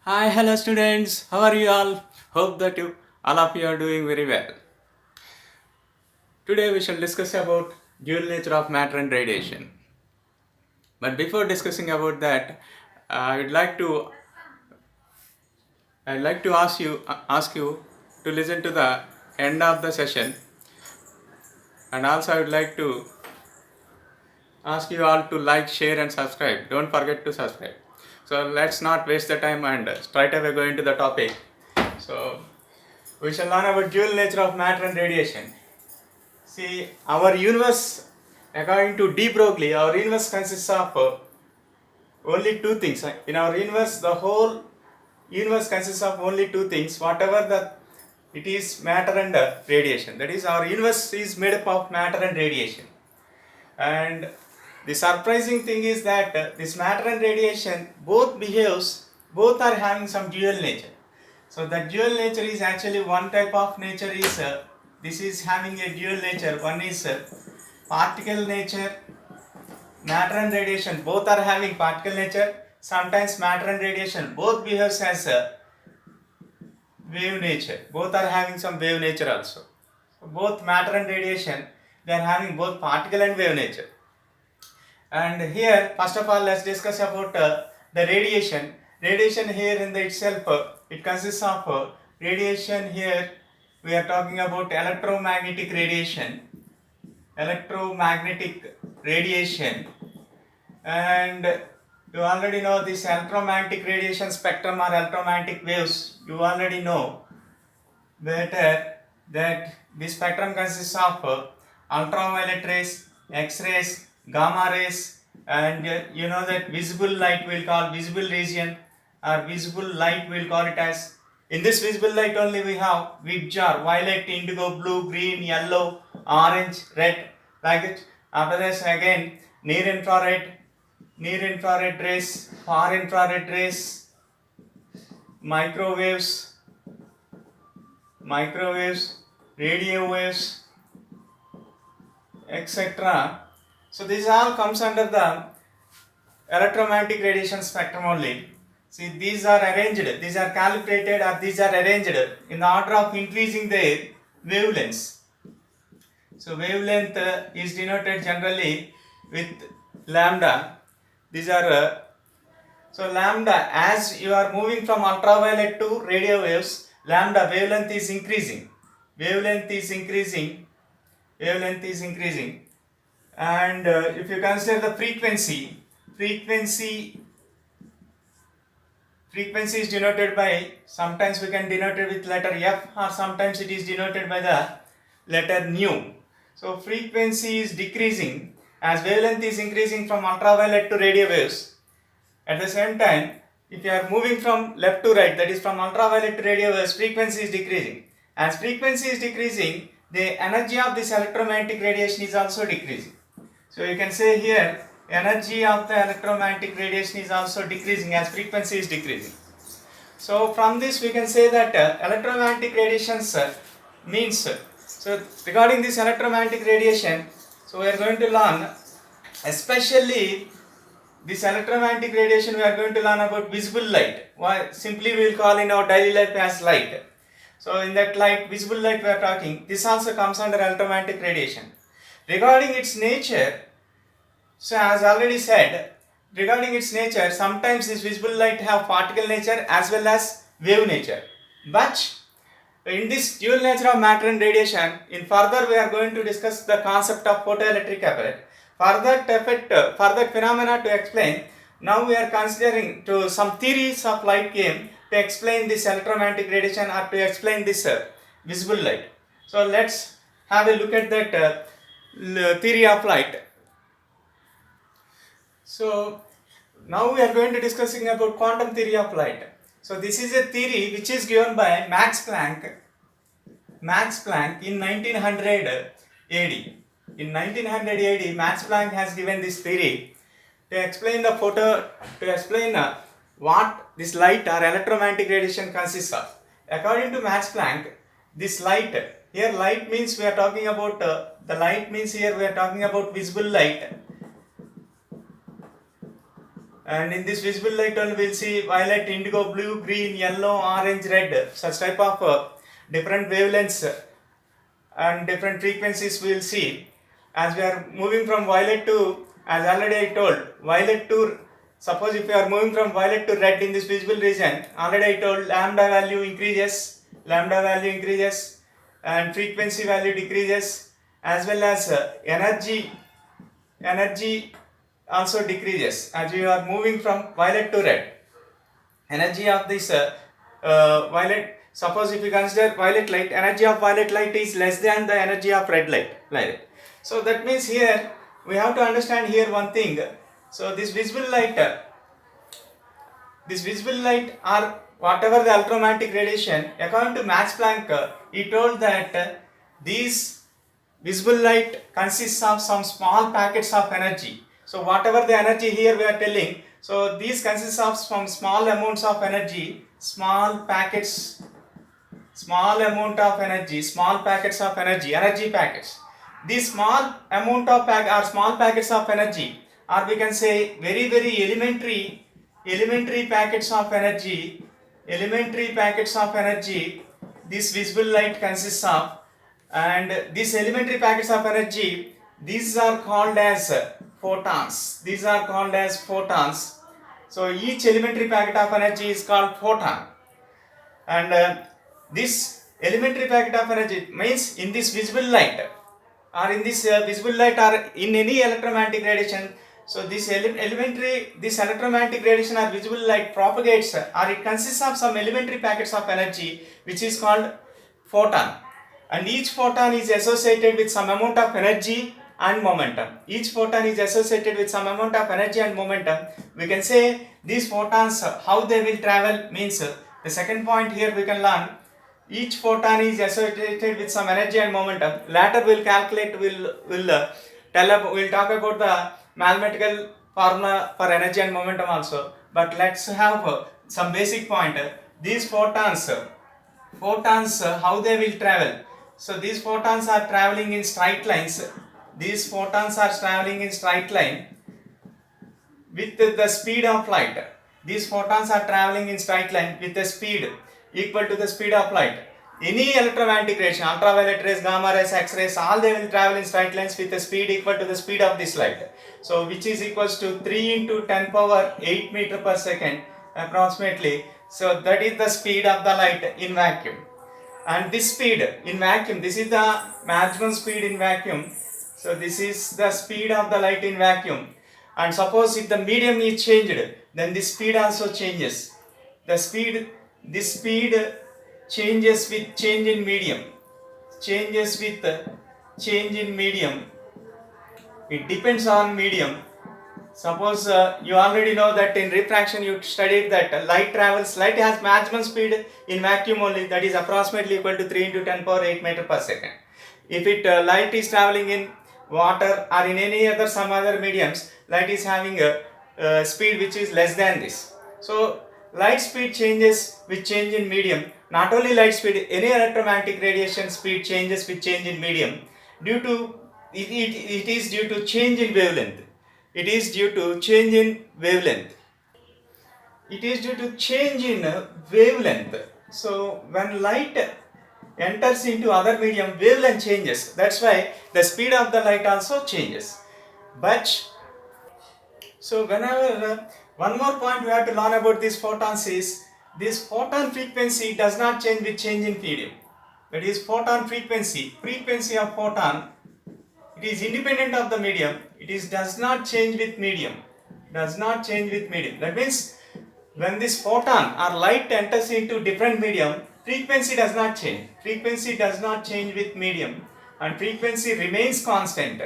Hi, hello students. How are you all? Hope that you all of you are doing very well. Today we shall discuss about dual nature of matter and radiation. But before discussing about that, I'd like to ask you to listen to the end of the session, and also I would like to ask you all to like, share, and subscribe. Don't forget to subscribe. So let's not waste the time and straight away go into the topic. So we shall learn about dual nature of matter and radiation. See, our universe, according to De Broglie, our universe consists of only two things. In our universe, the whole universe consists of only two things. Whatever it is matter and radiation. That is, our universe is made up of matter and radiation. And the surprising thing is that this matter and radiation both are having some dual nature. So the dual nature is actually one type of nature is this is having a dual nature. One is particle nature, matter and radiation both are having particle nature. Sometimes matter and radiation both behaves as wave nature. Both are having some wave nature also. So both matter and radiation, they are having both particle and wave nature. And here, first of all, let's discuss about the radiation. Radiation here in the itself, it consists of radiation here. We are talking about electromagnetic radiation. Electromagnetic radiation, and you already know this electromagnetic radiation spectrum or electromagnetic waves. You already know better that this spectrum consists of ultraviolet rays, X-rays, gamma rays, and you know that visible light we'll call visible region, or visible light we'll call it as. In this visible light only we have which are violet, indigo, blue, green, yellow, orange, red, like it. After this again near infrared rays, far infrared rays, microwaves, radio waves, etc. So this all comes under the electromagnetic radiation spectrum only. See, these are arranged, these are calibrated, or these are arranged in the order of increasing their wavelengths. So wavelength is denoted generally with lambda. These are so lambda, as you are moving from ultraviolet to radio waves, lambda wavelength is increasing. Wavelength is increasing. Wavelength is increasing. And if you consider the frequency is denoted by, sometimes we can denote it with letter F, or sometimes it is denoted by the letter nu. So frequency is decreasing as wavelength is increasing from ultraviolet to radio waves. At the same time, if you are moving from left to right, that is from ultraviolet to radio waves, frequency is decreasing. As frequency is decreasing, the energy of this electromagnetic radiation is also decreasing. So you can say here, energy of the electromagnetic radiation is also decreasing as frequency is decreasing. So from this we can say that electromagnetic radiations means, so regarding this electromagnetic radiation, so we are going to learn especially this electromagnetic radiation. We are going to learn about visible light. Why? Simply we will call in our daily life as light. So in that light, visible light we are talking, this also comes under electromagnetic radiation. Regarding its nature, so as already said, regarding its nature, sometimes this visible light have particle nature as well as wave nature. But in this dual nature of matter and radiation, in further we are going to discuss the concept of photoelectric effect. For that phenomena to explain, now we are considering to some theories of light came to explain this electromagnetic radiation or to explain this visible light. So let's have a look at that theory of light. So now we are going to discussing about quantum theory of light. So this is a theory which is given by Max Planck. In 1900 AD. In 1900 AD, Max Planck has given this theory to explain what this light or electromagnetic radiation consists of. According to Max Planck, this light, here light means we are talking about the light means here we are talking about visible light, And in this visible light only we'll see violet, indigo, blue, green, yellow, orange, red, such type of different wavelengths and different frequencies we will see. As we are moving from violet to, as already I told, violet to, suppose if we are moving from violet to red in this visible region, already I told lambda value increases and frequency value decreases, as well as energy also decreases as we are moving from violet to red. Energy of this violet, suppose if you consider violet light, energy of violet light is less than the energy of red light, so that means here we have to understand here one thing. So this visible light or whatever the electromagnetic radiation, according to Max Planck, he told that these visible light consists of some small packets of energy. So whatever the energy here we are telling, so these consists of some small amounts of energy, small packets of energy packets. These small amount of small packets of energy, or we can say very elementary packets of energy, this visible light consists of. And these elementary packets of energy, these are called as photons. So each elementary packet of energy is called photon. And this elementary packet of energy means in this visible light or in this visible light or in any electromagnetic radiation. So this electromagnetic radiation or visible light propagates, or it consists of some elementary packets of energy which is called photon. And each photon is associated with some amount of energy and momentum. We can say these photons, how they will travel means, the second point here we can learn, each photon is associated with some energy and momentum. Later we'll calculate, we'll talk about the mathematical formula for energy and momentum also. But let's have some basic point. These photons, how they will travel. So these photons are traveling in straight lines. With the speed of light. These photons are traveling in straight line with a speed equal to the speed of light. Any electromagnetic radiation, ultraviolet rays, gamma rays, X-rays, all they will travel in straight lines with a speed equal to the speed of this light. So which is equals to 3 into 10 power 8 meter per second approximately. So that is the speed of the light in vacuum. And this speed in vacuum, this is the maximum speed in vacuum. So this is the speed of the light in vacuum. And suppose if the medium is changed, then the speed also changes. This speed changes with change in medium. It depends on medium. Suppose you already know that in refraction you studied that light has maximum speed in vacuum only, that is approximately equal to 3 into 10 power 8 meter per second. If light is traveling in water or in any other some other mediums, light is having a speed which is less than this. So light speed changes with change in medium. Not only light speed, any electromagnetic radiation speed changes with change in medium. It is due to change in wavelength. So when light enters into other medium, wavelength changes. That's why the speed of the light also changes. So whenever one more point we have to learn about these photons is, this photon frequency does not change with change in medium. That is photon frequency of photon, it is independent of the medium. Does not change with medium. That means when this photon or light enters into different medium, frequency does not change. With medium, and frequency remains constant.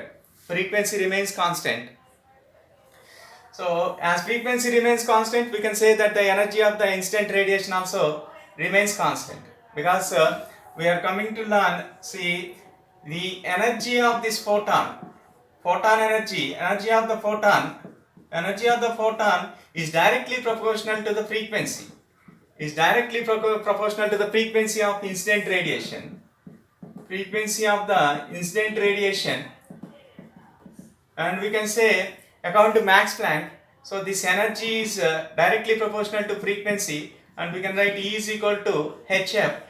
So as frequency remains constant, we can say that the energy of the incident radiation also remains constant, because we are coming to learn, see, the energy of this photon energy of the photon is directly proportional to the frequency. Of incident radiation. And we can say, according to Max Planck, So this energy is directly proportional to frequency, and we can write E is equal to hf.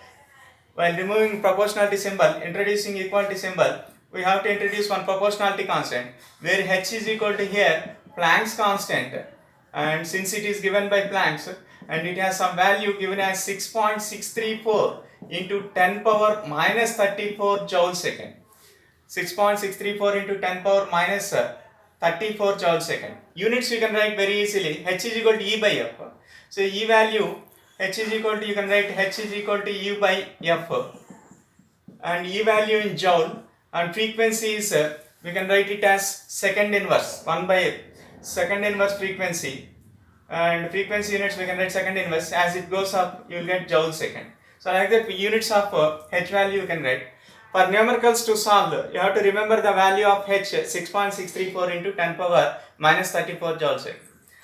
While removing proportionality symbol, introducing equality symbol, we have to introduce one proportionality constant, where h is equal to here Planck's constant, and since it is given by Planck's and it has some value given as 6.634 into 10 power minus 34 joule second. 6.634 into 10 power minus 34 joule second. Units you can write very easily. H is equal to E by F. So E value H is equal to, you can write H is equal to E by F, and E value in joule, and frequency is we can write it as second inverse 1 by second inverse frequency, and frequency units we can write second inverse. As it goes up you will get joule second. So like that units of H value you can write. For numericals to solve, you have to remember the value of H 6.634 into 10 power minus 34 joule second.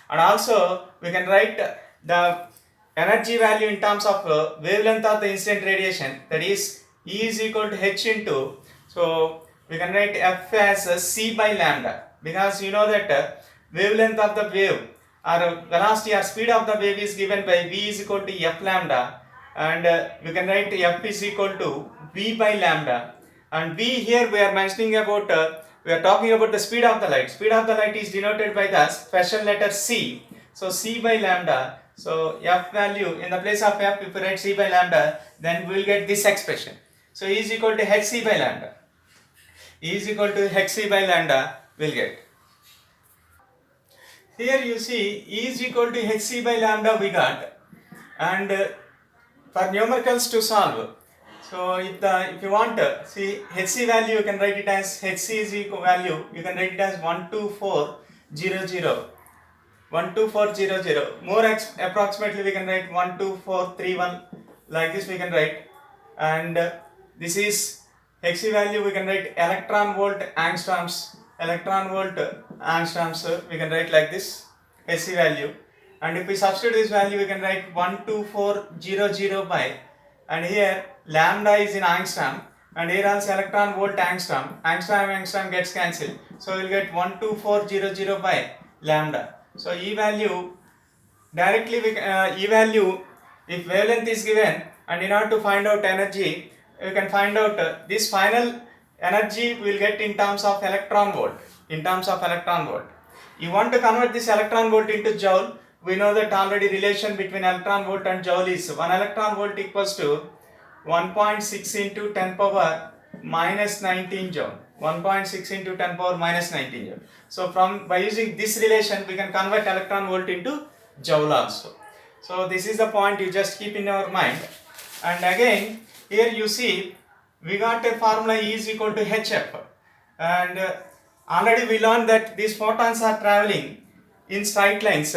And also we can write the energy value in terms of wavelength of the incident radiation, that is E is equal to H into, so we can write F as C by lambda, because you know that wavelength of the wave or velocity or speed of the wave is given by V is equal to F lambda, and we can write F is equal to V by lambda, and V here we are mentioning about we are talking about the speed of the light. Speed of the light is denoted by the special letter C, so C by lambda. So F value in the place of F, if we write C by lambda, then we will get this expression. So E is equal to hc by lambda. E is equal to hc by lambda we will get. Here you see E is equal to hc by lambda we got, and for numericals to solve, so if you want see hc value, you can write it as hc is equal value, you can write it as 12400. 12400, more approximately we can write 12431, like this we can write, and this is hc value, we can write electron volt angstroms, we can write like this hc value, and if we substitute this value we can write 12400 by, and here lambda is in angstrom, and here also electron volt angstrom gets cancelled, so we will get 12400 by lambda. So E value directly E value, if wavelength is given, and in order to find out energy, you can find out this final energy we will get in terms of electron volt. You want to convert this electron volt into joule. We know that already relation between electron volt and joule is 1 electron volt equals to 1.6 into 10 power minus 19 joule. 1.6 into 10 power minus 19 joule. So by using this relation we can convert electron volt into joule also. So this is the point you just keep in your mind. And again here you see we got a formula E is equal to hf, and already we learned that these photons are traveling in straight lines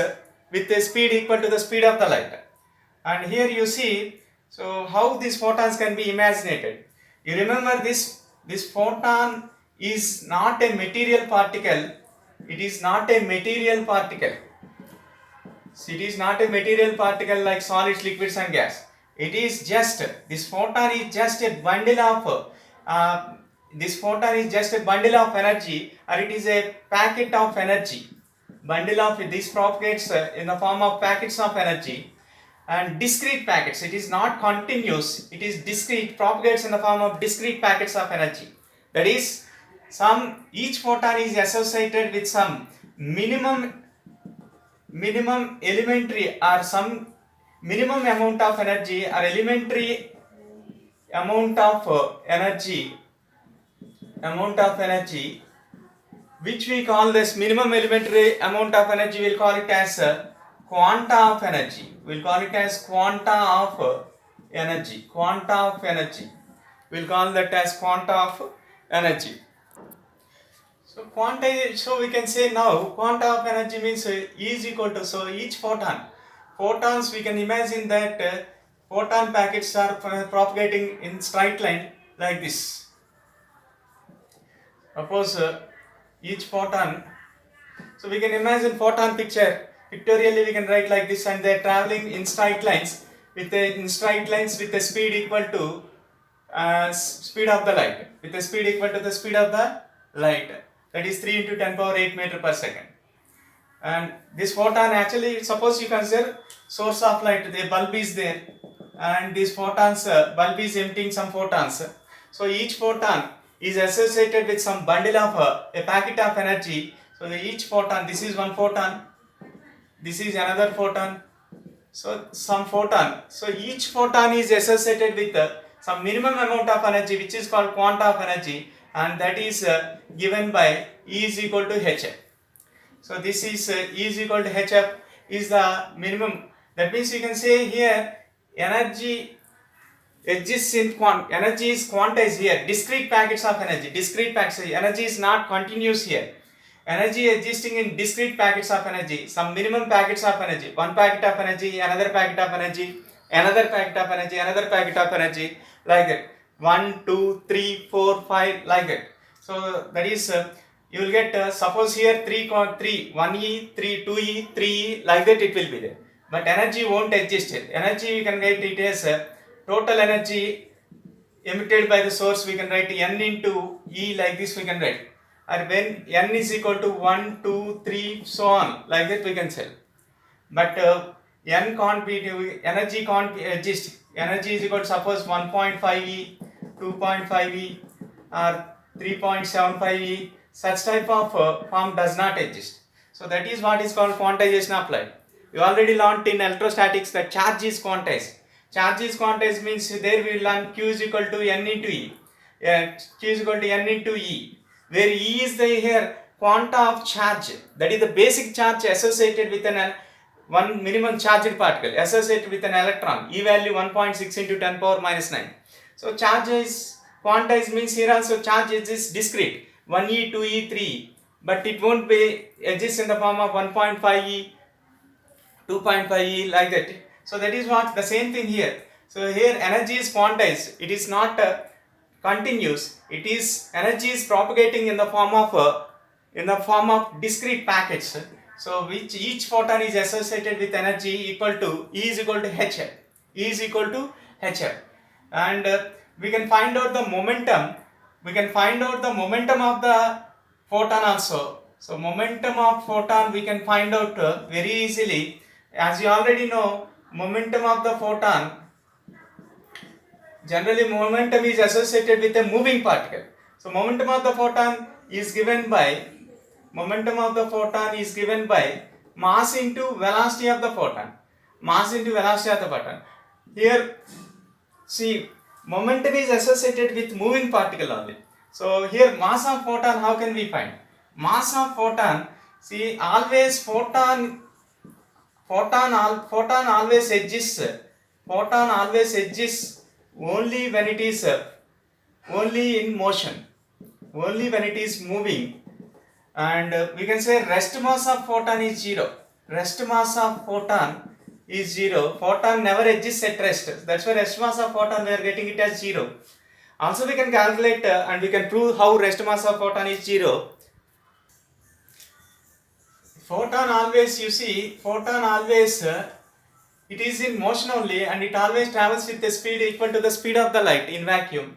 with a speed equal to the speed of the light. And here you see, so how these photons can be imaginated. You remember this photon is not a material particle. It is not a material particle. It is not a material particle like solids, liquids and gas. It is just, this photon is just a bundle of energy, or it is a packet of energy. Bundle of this propagates in the form of packets of energy, and discrete packets. It is not continuous, it is discrete, propagates in the form of discrete packets of energy. That is, each photon is associated with some minimum elementary or some minimum amount of energy or elementary amount of energy, which we call this minimum elementary amount of energy, we will call it as quanta of energy. We will call it as quanta of energy. We will call that as quanta of energy. So we can say now quanta of energy means E is equal to, so each photons we can imagine that photon packets are propagating in straight line like this. Suppose each photon, so we can imagine photon picture, pictorially we can write like this, and they are traveling in straight lines with a speed equal to speed of the light, with a speed equal to the speed of the light, that is 3 into 10 power 8 meter per second. And this photon, actually suppose you consider source of light, the bulb is there, and these photons, bulb is emitting some photons. So each photon is associated with some bundle of a packet of energy. So each photon, this is one photon, this is another photon, so some photon, so each photon is associated with some minimum amount of energy, which is called quanta of energy, and that is given by E is equal to hf. So this is E is equal to hf is the minimum. That means you can say here energy exists in energy is quantized here, discrete packets of energy, discrete packets, energy is not continuous here. Energy existing in discrete packets of energy, some minimum packets of energy, one packet of energy, another packet of energy, another packet of energy, another packet of energy, like that, 1 2 3 4 5, like that. So that is you will get suppose here 3 1e 3 2e 3e, like that it will be there, but energy won't exist here. Energy we can write it as total energy emitted by the source, we can write n into E, like this we can write, or when n is equal to 1 2 3 so on, like that we can say. But n can't be, energy can't exist. Energy is equal to suppose 1.5 E, 2.5 E, or 3.75 E, such type of form does not exist. So that is what is called quantization of light. You already learnt in electrostatics that charge is quantized. Charge is quantized means there we learn Q is equal to n into E. Q is equal to n into E, where E is the here quanta of charge, that is the basic charge associated with an one minimum charged particle associated with an electron, E value 1.6 into 10 power minus 9. So charge is quantized means here also charge is discrete, 1e 2e 3e, but it won't be exist in the form of 1.5e 2.5e, like that. So that is what the same thing here. So here energy is quantized, it is not continuous, it is energy is propagating in the form of discrete packets. So which each photon is associated with energy equal to E is equal to hf, E is equal to hf. And we can find out the momentum, of the photon also. So momentum of photon we can find out very easily. As you already know, momentum of the photon, generally momentum is associated with a moving particle. So momentum of the photon is given by mass into velocity of the photon. Here see, momentum is associated with moving particle only. So here mass of photon, how can we find? Mass of photon, see, always photon always exists only when it is only in motion, only when it is moving. And we can say rest mass of photon is 0. Rest mass of photon is 0. Photon never exists at rest. That's why rest mass of photon we are getting it as 0. Also we can calculate and we can prove how rest mass of photon is 0. Photon always, you see, it is in motion only, and it always travels with a speed equal to the speed of the light in vacuum.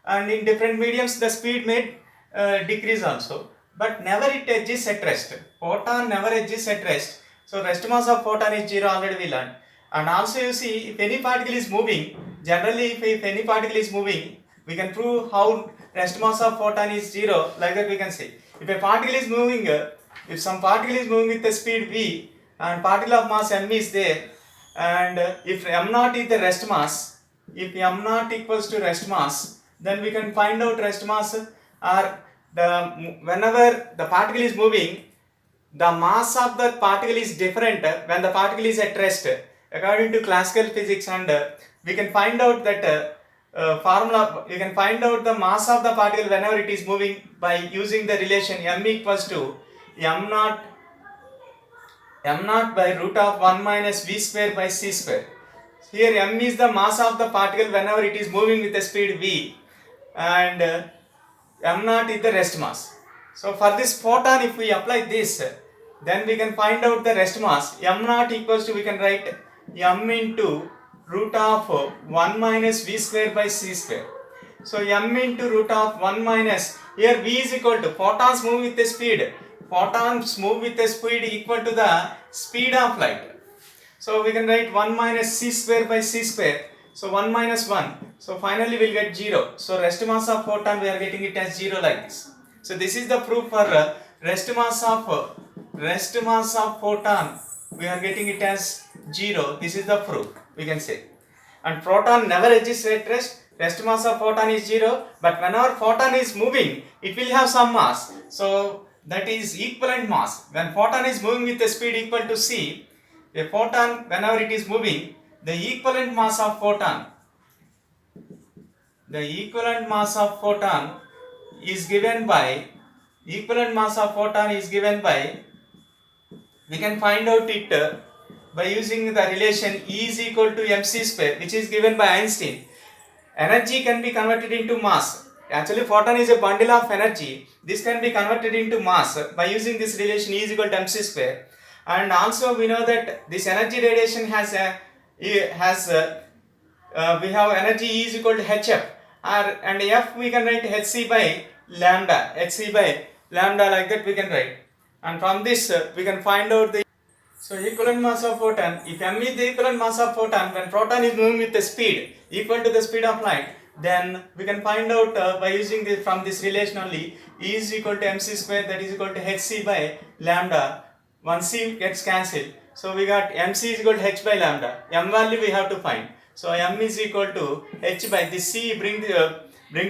And in different mediums the speed may decrease also, but never it exists at rest. Photon never exists at rest. So rest mass of photon is 0, already we learned. And also you see, if any particle is moving, generally if any particle is moving, we can prove how rest mass of photon is 0, like that we can say. If a particle is moving, if some particle is moving with the speed v and particle of mass m is there, and if m0 is the rest mass, if m0 equals to rest mass, then we can find out rest mass, or whenever the particle is moving, the mass of the particle is different when the particle is at rest, according to classical physics. And we can find out that formula, you can find out the mass of the particle whenever it is moving by using the relation m equals to m0 by root of 1 minus v square by c square. Here m is the mass of the particle whenever it is moving with the speed v, and m0 is the rest mass. So for this photon, if we apply this, then we can find out the rest mass. m0 equals to, we can write m into root of 1 minus v square by c square. So m into root of 1 minus, here v is equal to, photons move with the speed, photons move with a speed equal to the speed of light. So we can write 1 minus c square by c square. So 1 minus 1. So finally we'll get 0. So rest mass of photon we are getting it as 0 like this. So this is the proof for rest mass of photon. We are getting it as 0. This is the proof we can say. And proton never exists at rest. Rest mass of photon is 0. But whenever photon is moving, it will have some mass. So that is equivalent mass. When photon is moving with a speed equal to c, a photon whenever it is moving, the equivalent mass of photon is given by we can find out it by using the relation E is equal to mc square, which is given by Einstein. Energy can be converted into mass. Actually, photon is a bundle of energy. This can be converted into mass by using this relation E is equal to mc square. And also we know that this energy radiation we have energy E is equal to hf, and f we can write hc by lambda, like that we can write. And from this we can find out the equivalent mass of photon. If m is the equivalent mass of photon, when proton is moving with the speed equal to the speed of light, then we can find out by using this from this relation only. E is equal to mc square, that is equal to hc by lambda. 1c gets cancelled, so we got mc is equal to h by lambda. M value we have to find. So m is equal to h by this c bring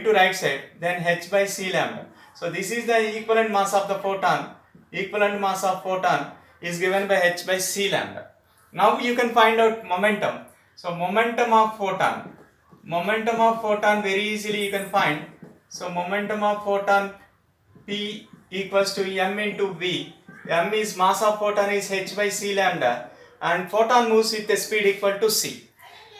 to right side, then h by c lambda. So this is the equivalent mass of the photon. Equivalent mass of photon is given by h by c lambda. Now you can find out momentum. So momentum of photon very easily you can find. So momentum of photon P equals to m into v. M is mass of photon is h by c lambda, and photon moves with a speed equal to c.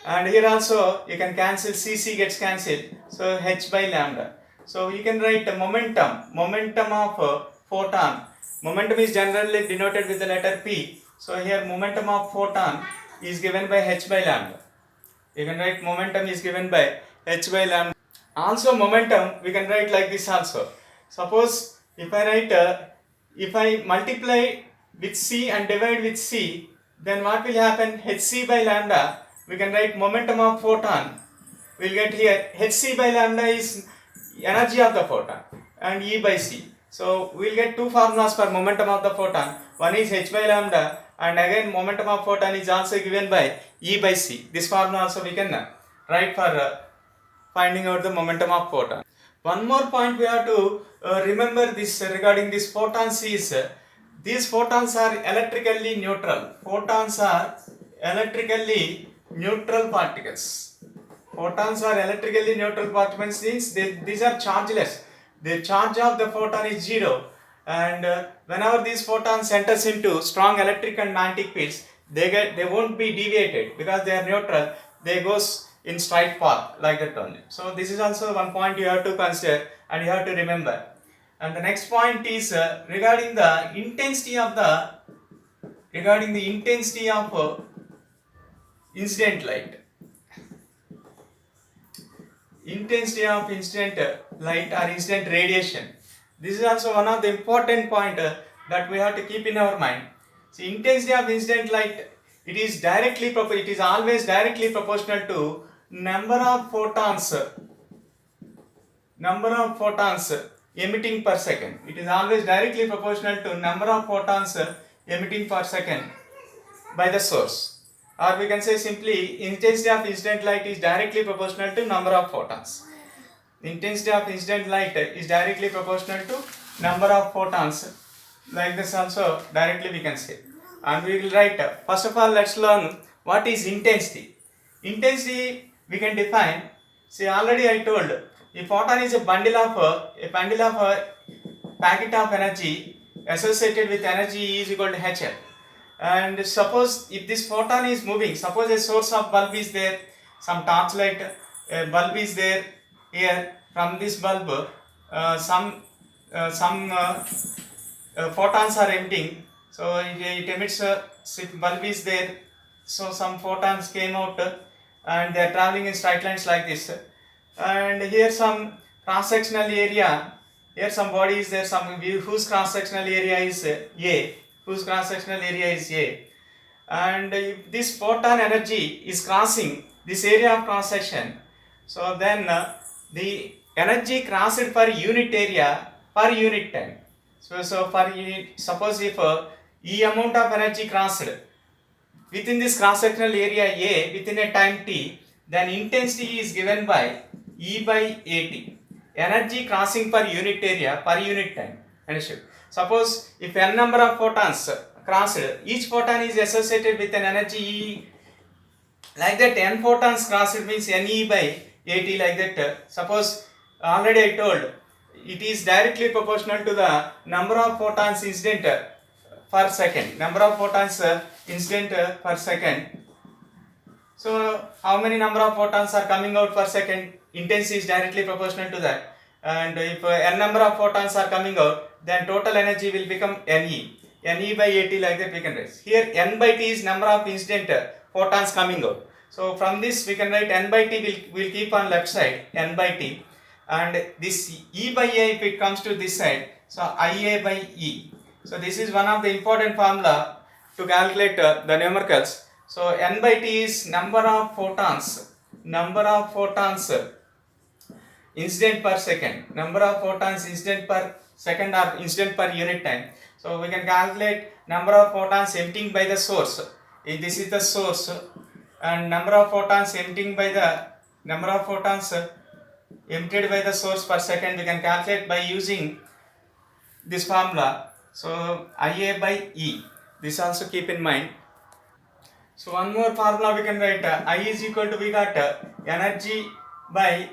And here also you can cancel c gets cancelled, so h by lambda. So you can write momentum of photon. Momentum is generally denoted with the letter P. So here momentum of photon is given by h by lambda. You can write momentum is given by h by lambda. Also momentum we can write like this also. Suppose if I multiply with c and divide with c, then what will happen? hc by lambda, we can write momentum of photon. We'll get here hc by lambda is energy of the photon and E by c. So we'll get two formulas for momentum of the photon. One is h by lambda, and again momentum of photon is also given by E by c. This formula also we can write for finding out the momentum of photon. One more point we have to remember this regarding these photons is these photons are electrically neutral. Photons are electrically neutral particles. Photons are electrically neutral particles means these are chargeless. The charge of the photon is 0, and whenever these photons enters into strong electric and magnetic fields, they won't be deviated because they are neutral. They goes in straight path like that only. So this is also one point you have to consider and you have to remember. And the next point is regarding the intensity of incident light. Intensity of incident light or incident radiation. This is also one of the important point that we have to keep in our mind. See, intensity of incident light, it is always directly proportional to number of photons emitting per second. It is always directly proportional to number of photons emitting per second by the source. Or we can say simply, intensity of incident light is directly proportional to number of photons. Intensity of incident light is directly proportional to number of photons. Like this also directly we can say. And we will write, first of all let's learn what is intensity. Intensity we can define. See, already I told, a photon is a bundle of packet of energy associated with energy E is equal to hf. And suppose if this photon is moving, suppose a source of bulb is there, some torchlight bulb is there here. From this bulb some photons are emitting, so it emits bulb is there, so some photons came out and they are traveling in straight lines like this, and here some cross sectional area Here some body is there, some whose cross-sectional area is A, whose cross-sectional area is A. And if this photon energy is crossing this area of cross-section, so then the energy crossed per unit area per unit time. So per unit, suppose if E amount of energy crossed within this cross-sectional area A within a time t, then intensity is given by E by AT. Energy crossing per unit area per unit time. Understood? Suppose if n number of photons crossed, each photon is associated with an energy E. Like that, n photons crossed means Ne by AT, like that. Suppose already I told it is directly proportional to the number of photons incident per second. Number of photons incident per second. So how many number of photons are coming out per second? Intensity is directly proportional to that. And if n number of photons are coming out, then total energy will become Ne. Ne by AT, like that we can write. Here n by T is number of incident photons coming out. So from this we can write n by T will keep on left side, n by T. And this E by A, if it comes to this side, so Ia by E. So this is one of the important formula to calculate the numericals. So n by T is number of photons incident per second, number of photons incident per second or incident per unit time. So we can calculate number of photons emitting by the source. If this is the source, and number of photons emitted by the source per second, we can calculate by using this formula. So Ia by E, this also keep in mind. So one more formula we can write, I is equal to, we got energy by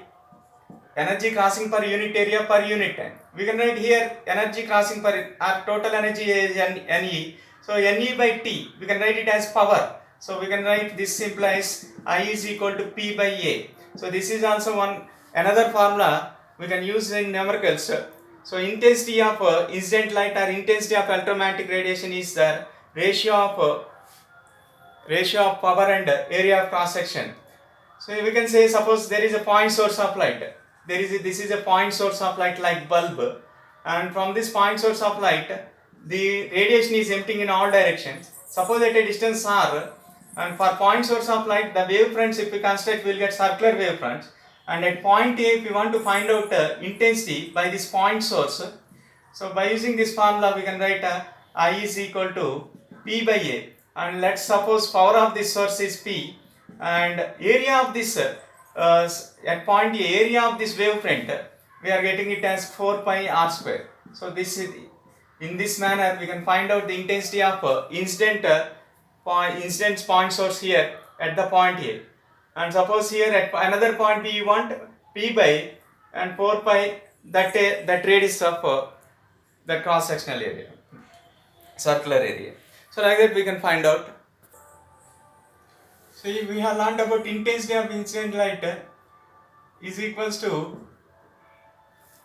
energy crossing per unit area per unit time. We can write here energy crossing per, our total energy is Ne. So Ne by T, we can write it as power. So we can write this implies I is equal to P by A. So this is also another formula we can use in numericals. So intensity of incident light or intensity of electromagnetic radiation is the ratio of power and area of cross section. So we can say, suppose there is a point source of light. This is a point source of light like bulb, and from this point source of light the radiation is emitting in all directions. Suppose at a distance r, and for point source of light the wavefronts, if we construct, we will get circular wavefronts. And at point A, if we want to find out intensity by this point source, so by using this formula we can write I is equal to P by A. And let's suppose power of this source is P, and area of this at point A, area of this wavefront, we are getting it as 4 pi r square. So this is, in this manner we can find out the intensity of incident point source here at the point A. And suppose here at another point B you want P by and 4 pi, that radius of the cross sectional area, circular area. So like that we can find out. So we have learned about intensity of incident light is equals to,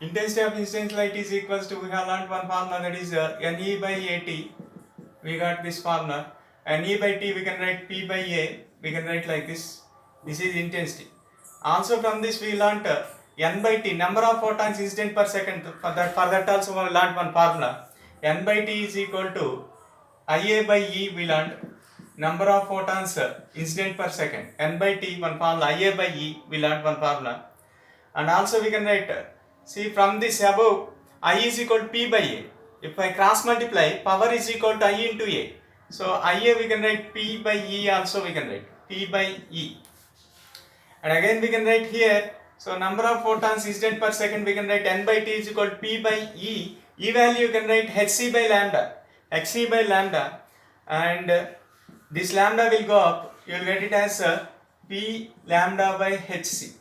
we have learned one formula, that is Ne by AT. We got this formula. Ne by T we can write P by A, we can write like this. This is intensity. Also from this we learnt N by T, number of photons incident per second. For that also we learnt one formula. N by T is equal to Ia by E, we learnt number of photons incident per second. N by T, one formula. Ia by E, we learnt one formula. And also we can write, see from this above, I is equal to P by A. If I cross multiply, power is equal to I into A. So Ia we can write P by E, also we can write P by E. And again we can write here, so number of photons incident per second, we can write N by T is equal to P by E. E value you can write Hc by lambda, Hc by lambda, and this lambda will go up, you will get it as P lambda by Hc.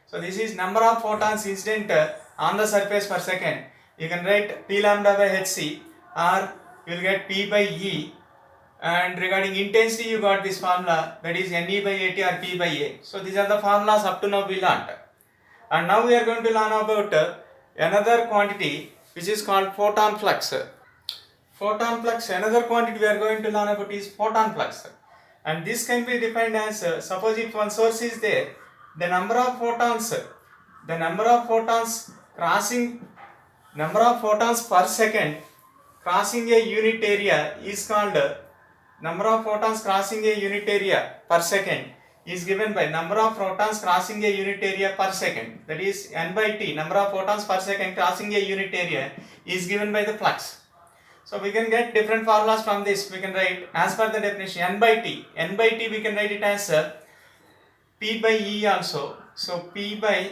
So this is number of photons incident on the surface per second. You can write P lambda by Hc, or you will get P by E. And regarding intensity, you got this formula, that is Ne by AT or P by A. So these are the formulas up to now we learnt. And now we are going to learn about another quantity which is called photon flux. Photon flux, another quantity we are going to learn about is photon flux. And this can be defined as, suppose if one source is there, the number of photons crossing number of photons per second crossing a unit area is called number of photons crossing a unit area per second is given by number of photons crossing a unit area per second, that is n by t, number of photons per second crossing a unit area is given by the flux. So we can get different formulas from this. We can write as per the definition n by t we can write it as p by e also. So p by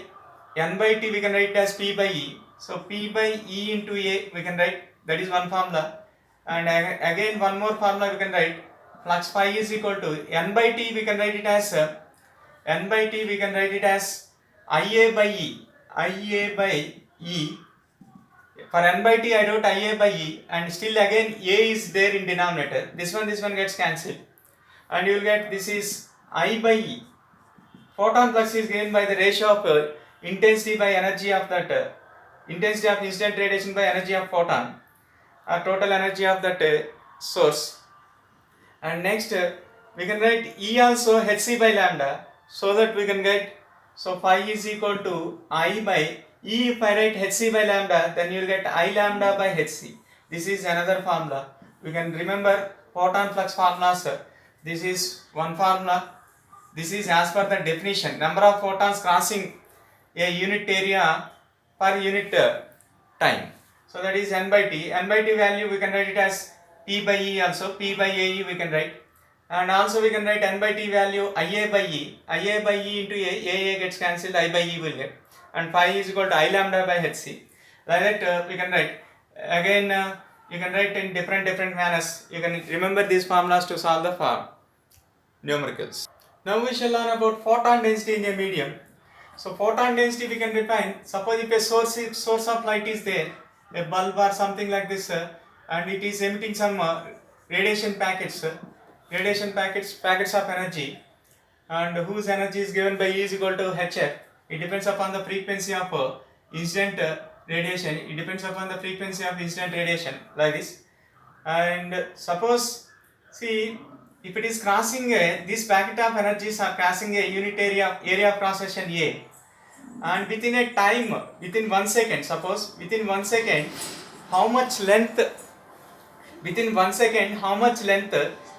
n by t we can write it as p by e. So p by e into a we can write, that is one formula. And again one more formula we can write, flux phi is equal to n by t we can write it as n by t we can write it as ia by e. Ia by e. For n by t I wrote ia by e, and still again a is there in denominator. This one gets cancelled, and you will get this is I by e. Photon flux is given by the ratio of intensity by energy of that intensity of incident radiation by energy of photon, total energy of that source. And next we can write E also hc by lambda, so that we can get, so phi is equal to I by E. If I write hc by lambda, then you will get I lambda by hc. This is another formula. We can remember photon flux formulas. This is one formula. This is as per the definition, number of photons crossing a unit area per unit time. So that is n by t. N by t value we can write it as p by e also. P by ae we can write. And also we can write n by t value ia by e. Ia by e into a gets cancelled, I by e will get. And phi is equal to I lambda by hc. Like that we can write. Again you can write in different manners. You can remember these formulas to solve the numericals. Now we shall learn about photon density in a medium. So photon density we can define. Suppose if a source of light is there, a bulb or something like this, and it is emitting some radiation packets of energy, and whose energy is given by E is equal to hf. It depends upon the frequency of incident radiation. It depends upon the frequency of incident radiation, like this. And suppose, see, if it is crossing this packet of energies are crossing a unit area of cross section A, and within a time, within 1 second, suppose within 1 second, how much length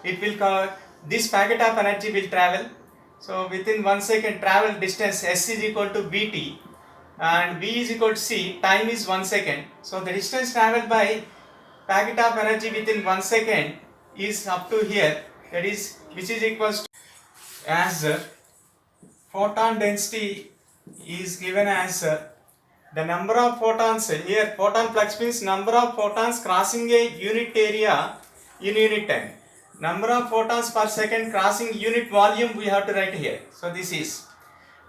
it will cover, this packet of energy will travel. So within 1 second travel distance s is equal to vt, and v is equal to c, time is 1 second. So the distance traveled by packet of energy within 1 second is up to here, that is, which is equals to, as photon density is given as the number of photons. Here photon flux means number of photons crossing a unit area in unit time. Number of photons per second crossing unit volume we have to write here. So this is,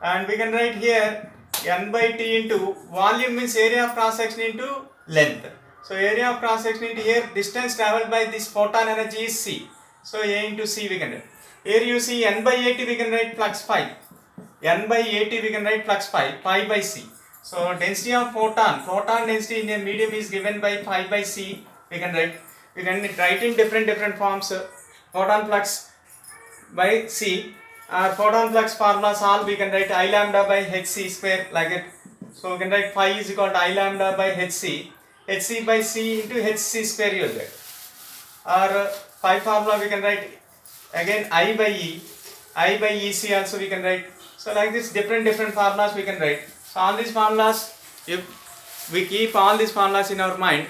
and we can write here n by t into volume means area of cross section into length. So area of cross section into here, distance traveled by this photon energy is c. So a into c we can write. Here you see n by at we can write flux phi. N by at we can write flux phi by c. So density of photon density in a medium is given by phi by c. We can write in different forms. Photon flux by c, photon flux formulas all we can write I lambda by hc square, like it. So we can write phi is equal to I lambda by hc by c into hc square you will get. Or phi formula we can write again I by ec also we can write. So like this different formulas we can write. So all these formulas, if we keep all these formulas in our mind,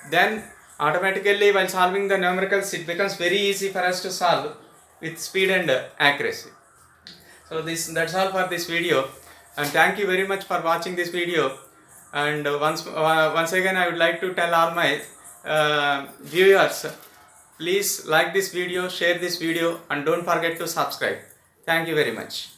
then automatically while solving the numericals it becomes very easy for us to solve with speed and accuracy. So that's all for this video, and thank you very much for watching this video. And once again I would like to tell all my viewers, please like this video, share this video, and don't forget to subscribe. Thank you very much.